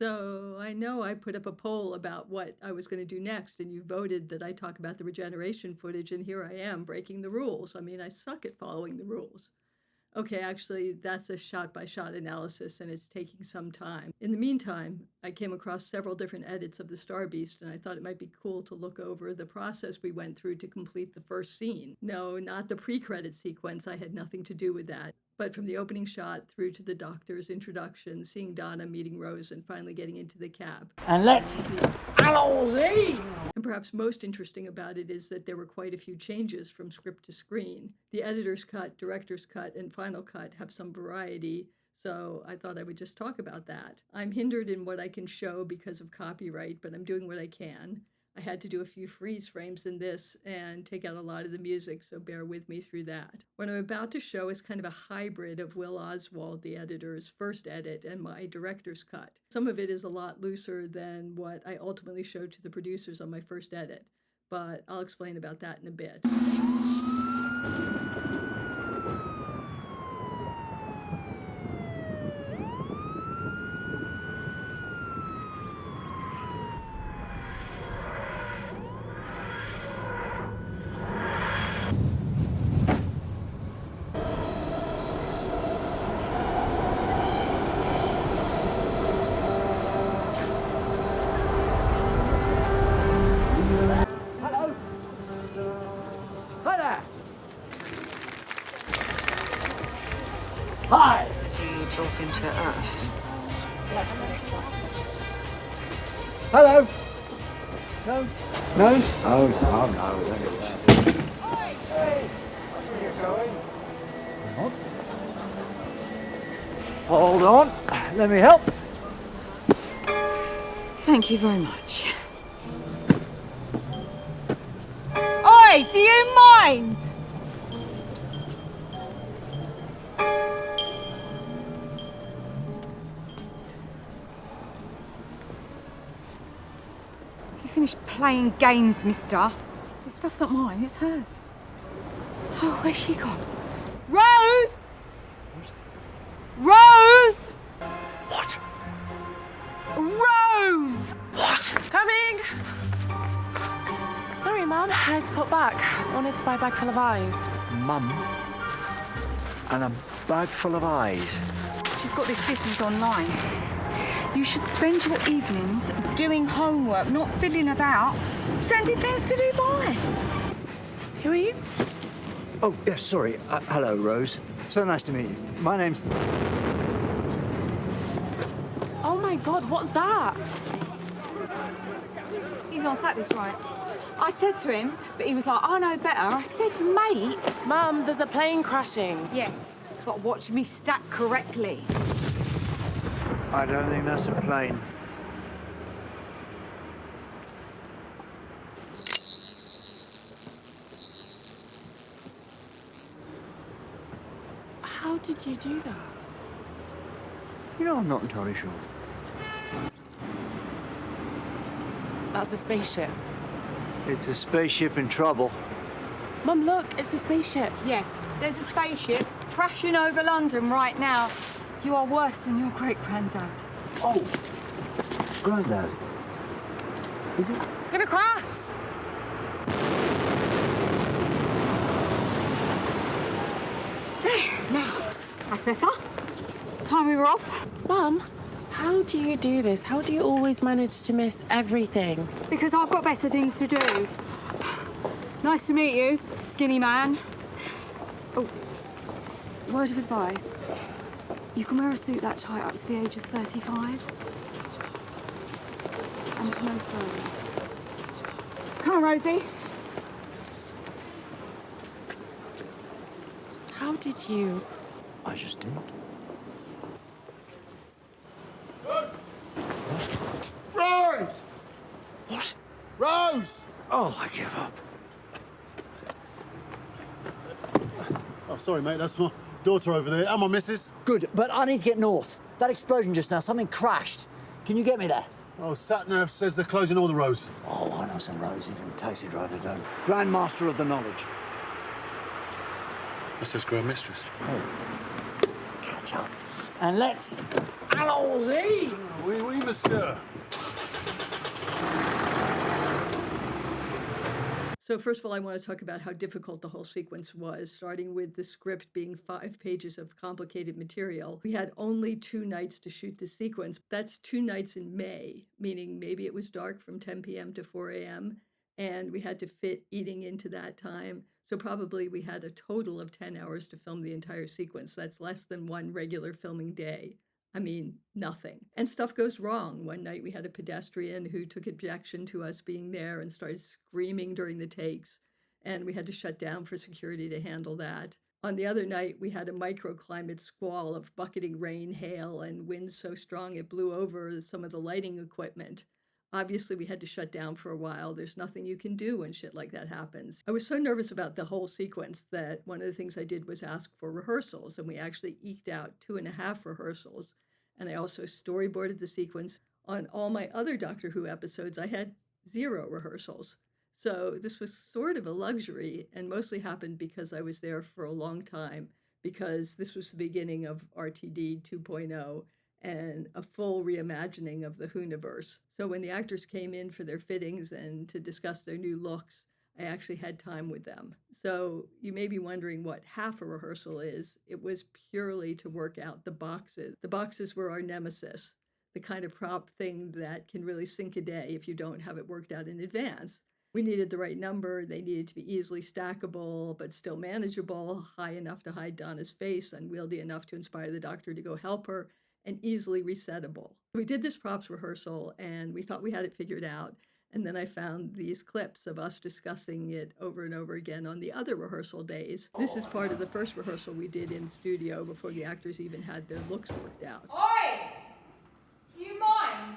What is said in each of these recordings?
So I know I put up a poll about what I was going to do next, and you voted that I talk about the regeneration footage, and here I am breaking the rules. I mean, I suck at following the rules. Okay, actually, that's a shot-by-shot analysis, and it's taking some time. In the meantime, I came across several different edits of the Starbeast, and I thought it might be cool to look over the process we went through to complete the first scene. No, not the pre-credit sequence. I had nothing to do with that. But from the opening shot through to the doctor's introduction, seeing Donna meeting Rose, and finally getting into the cab. And let's allons-y! And perhaps most interesting about it is that there were quite a few changes from script to screen. The editor's cut, director's cut, and final cut have some variety, so I thought I would just talk about that. I'm hindered in what I can show because of copyright, but I'm doing what I can. I had to do a few freeze frames in this and take out a lot of the music, so bear with me through that. What I'm about to show is kind of a hybrid of Will Oswald, the editor's first edit, and my director's cut. Some of it is a lot looser than what I ultimately showed to the producers on my first edit, but I'll explain about that in a bit. Hi! So you talking to us? Let's go this way. Hello? No? No? Oh, no. Look at that. Hey! Where are you going? Hold on. Let me help. Thank you very much. Oi, do you mind? You finished playing games, mister. This stuff's not mine, it's hers. Oh, where's she gone? Rose! Rose! What? Rose! What? Coming! Sorry, Mum. I had to pop back. I wanted to buy a bag full of eyes. Mum. And a bag full of eyes. She's got this business online. You should spend your evenings doing homework, not fiddling about, sending things to Dubai. Who are you? Oh, yes, sorry. Hello, Rose. So nice to meet you. My name's... Oh my God, what's that? He's not sat this right. I said to him, but he was like, I know better. I said, mate. Mum, there's a plane crashing. Yes, but watch me stack correctly. I don't think that's a plane. How did you do that? You know, I'm not entirely sure. That's a spaceship. It's a spaceship in trouble. Mum, look, it's a spaceship. Yes, there's a spaceship crashing over London right now. You are worse than your great-granddad. Oh! Granddad. Is it? It's gonna crash. Now, that's better. Time we were off. Mum, how do you do this? How do you always manage to miss everything? Because I've got better things to do. Nice to meet you, skinny man. Oh, word of advice. You can wear a suit that tight up to the age of 35. And no further. Come on, Rosie. How did you? I just did. Rose! What? Rose! Oh, I give up. Oh, sorry, mate. That's my daughter over there. And my missus. Good, but I need to get north. That explosion just now, something crashed. Can you get me there? Oh, Sat-Nav says they're closing all the roads. Oh, I know some roads, even taxi drivers don't. Grandmaster of the knowledge. That says Grand Mistress. Oh. Catch up. And let's allons-y. Oui, oui, monsieur. So first of all, I want to talk about how difficult the whole sequence was, starting with the script being 5 pages of complicated material. We had only 2 nights to shoot the sequence. That's 2 nights in May, meaning maybe it was dark from 10 p.m. to 4 a.m., and we had to fit eating into that time. So probably we had a total of 10 hours to film the entire sequence. That's less than one regular filming day. I mean, nothing. And stuff goes wrong. One night we had a pedestrian who took objection to us being there and started screaming during the takes, and we had to shut down for security to handle that. On the other night, we had a microclimate squall of bucketing rain, hail, and winds so strong it blew over some of the lighting equipment. Obviously, we had to shut down for a while. There's nothing you can do when shit like that happens. I was so nervous about the whole sequence that one of the things I did was ask for rehearsals, and we actually eked out 2.5 rehearsals. And I also storyboarded the sequence. On all my other Doctor Who episodes, I had 0 rehearsals. So this was sort of a luxury, and mostly happened because I was there for a long time, because this was the beginning of RTD 2.0 and a full reimagining of the Whoniverse. So when the actors came in for their fittings and to discuss their new looks, I actually had time with them. So you may be wondering what half a rehearsal is. It was purely to work out the boxes. The boxes were our nemesis, the kind of prop thing that can really sink a day if you don't have it worked out in advance. We needed the right number. They needed to be easily stackable, but still manageable, high enough to hide Donna's face, unwieldy enough to inspire the Doctor to go help her, and easily resettable. We did this props rehearsal, and we thought we had it figured out. And then I found these clips of us discussing it over and over again on the other rehearsal days. This is part of the first rehearsal we did in studio before the actors even had their looks worked out. Oi! Do you mind?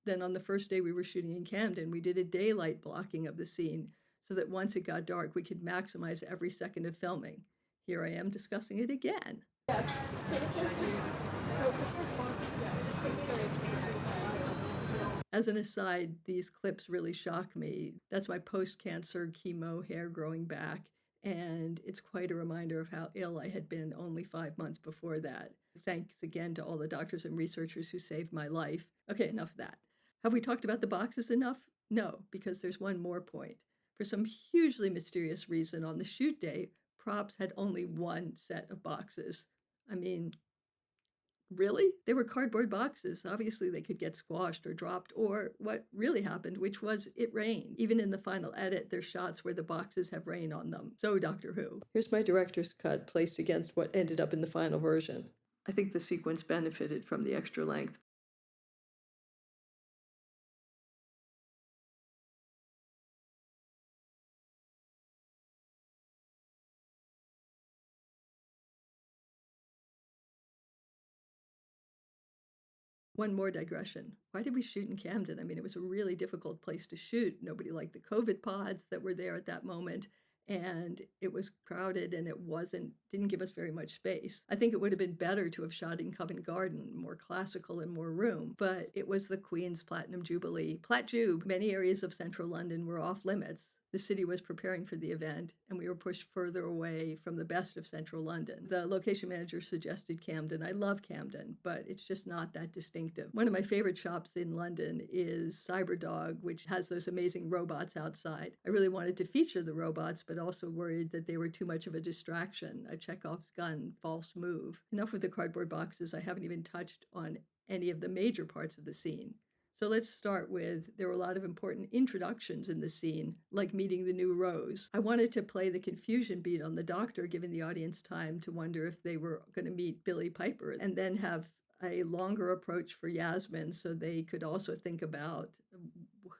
Then on the first day we were shooting in Camden, we did a daylight blocking of the scene so that once it got dark, we could maximize every second of filming. Here I am discussing it again. As an aside, these clips really shock me. That's my post-cancer chemo hair growing back, and it's quite a reminder of how ill I had been only 5 months before that. Thanks again to all the doctors and researchers who saved my life. Okay, enough of that. Have we talked about the boxes enough? No, because there's one more point. For some hugely mysterious reason, on the shoot day, props had only one set of boxes. I mean, really? They were cardboard boxes. Obviously, they could get squashed or dropped, or what really happened, which was it rained. Even in the final edit, there's shots where the boxes have rain on them. So, Doctor Who. Here's my director's cut placed against what ended up in the final version. I think the sequence benefited from the extra length. One more digression. Why did we shoot in Camden? I mean, it was a really difficult place to shoot. Nobody liked the COVID pods that were there at that moment. And it was crowded and didn't give us very much space. I think it would have been better to have shot in Covent Garden, more classical and more room, but it was the Queen's Platinum Jubilee. Plat Jube, many areas of central London were off limits. The city was preparing for the event, and we were pushed further away from the best of central London. The location manager suggested Camden. I love Camden, but it's just not that distinctive. One of my favorite shops in London is Cyberdog, which has those amazing robots outside. I really wanted to feature the robots, but also worried that they were too much of a distraction, a Chekhov's gun, false move. Enough with the cardboard boxes. I haven't even touched on any of the major parts of the scene. So let's start with, there were a lot of important introductions in the scene, like meeting the new Rose. I wanted to play the confusion beat on the Doctor, giving the audience time to wonder if they were going to meet Billie Piper, and then have a longer approach for Yasmin so they could also think about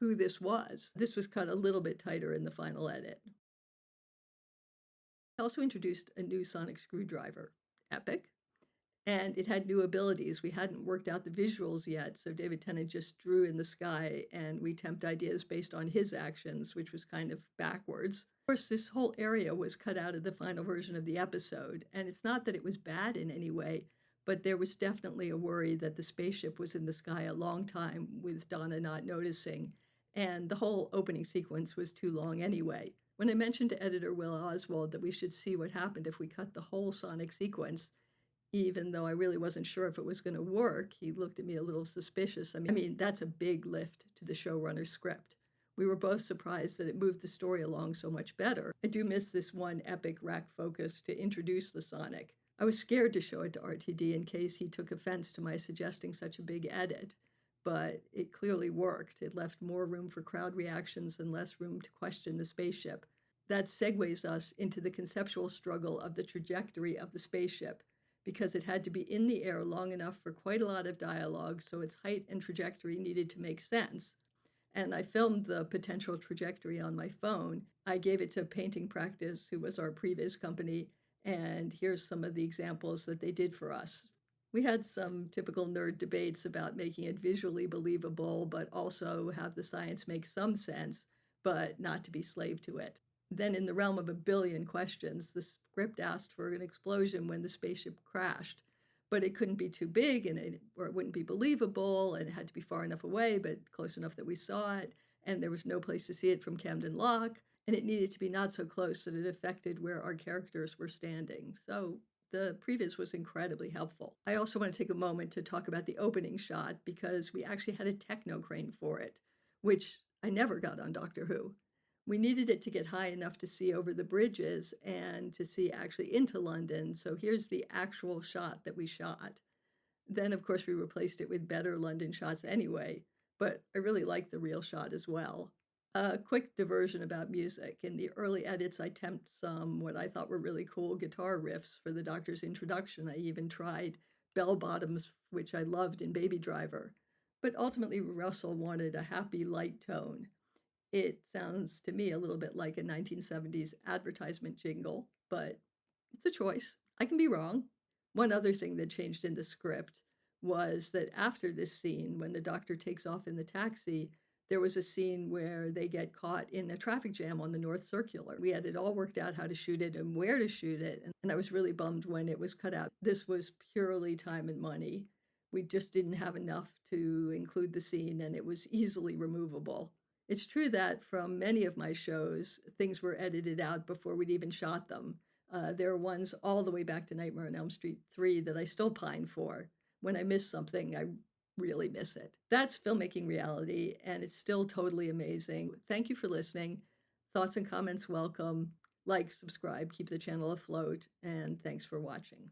who this was. This was cut a little bit tighter in the final edit. I also introduced a new sonic screwdriver, Epic. And it had new abilities. We hadn't worked out the visuals yet, so David Tennant just drew in the sky, and we temped ideas based on his actions, which was kind of backwards. Of course, this whole area was cut out of the final version of the episode, and it's not that it was bad in any way, but there was definitely a worry that the spaceship was in the sky a long time with Donna not noticing, and the whole opening sequence was too long anyway. When I mentioned to editor Will Oswald that we should see what happened if we cut the whole sonic sequence, even though I really wasn't sure if it was going to work, he looked at me a little suspicious. I mean, that's a big lift to the showrunner's script. We were both surprised that it moved the story along so much better. I do miss this one epic rack focus to introduce the sonic. I was scared to show it to RTD in case he took offense to my suggesting such a big edit, but it clearly worked. It left more room for crowd reactions and less room to question the spaceship. That segues us into the conceptual struggle of the trajectory of the spaceship, because it had to be in the air long enough for quite a lot of dialogue, so its height and trajectory needed to make sense. And I filmed the potential trajectory on my phone. I gave it to Painting Practice, who was our previous company, and here's some of the examples that they did for us. We had some typical nerd debates about making it visually believable, but also have the science make some sense, but not to be slave to it. Then, in the realm of a billion questions, the script asked for an explosion when the spaceship crashed, but it couldn't be too big or it wouldn't be believable, and it had to be far enough away but close enough that we saw it, and there was no place to see it from Camden Lock, and it needed to be not so close that it affected where our characters were standing. So the previs was incredibly helpful. I also want to take a moment to talk about the opening shot because we actually had a techno crane for it, which I never got on Doctor Who. We needed it to get high enough to see over the bridges and to see actually into London. So here's the actual shot that we shot. Then, of course, we replaced it with better London shots anyway, but I really like the real shot as well. A quick diversion about music. In the early edits, I temped some what I thought were really cool guitar riffs for the Doctor's introduction. I even tried bell bottoms, which I loved in Baby Driver. But ultimately, Russell wanted a happy, light tone. It sounds to me a little bit like a 1970s advertisement jingle, but it's a choice. I can be wrong. One other thing that changed in the script was that after this scene, when the doctor takes off in the taxi, there was a scene where they get caught in a traffic jam on the North Circular. We had it all worked out how to shoot it and where to shoot it, and I was really bummed when it was cut out. This was purely time and money. We just didn't have enough to include the scene, and it was easily removable. It's true that from many of my shows, things were edited out before we'd even shot them. There are ones all the way back to Nightmare on Elm Street 3 that I still pine for. When I miss something, I really miss it. That's filmmaking reality, and it's still totally amazing. Thank you for listening. Thoughts and comments welcome. Like, subscribe, keep the channel afloat, and thanks for watching.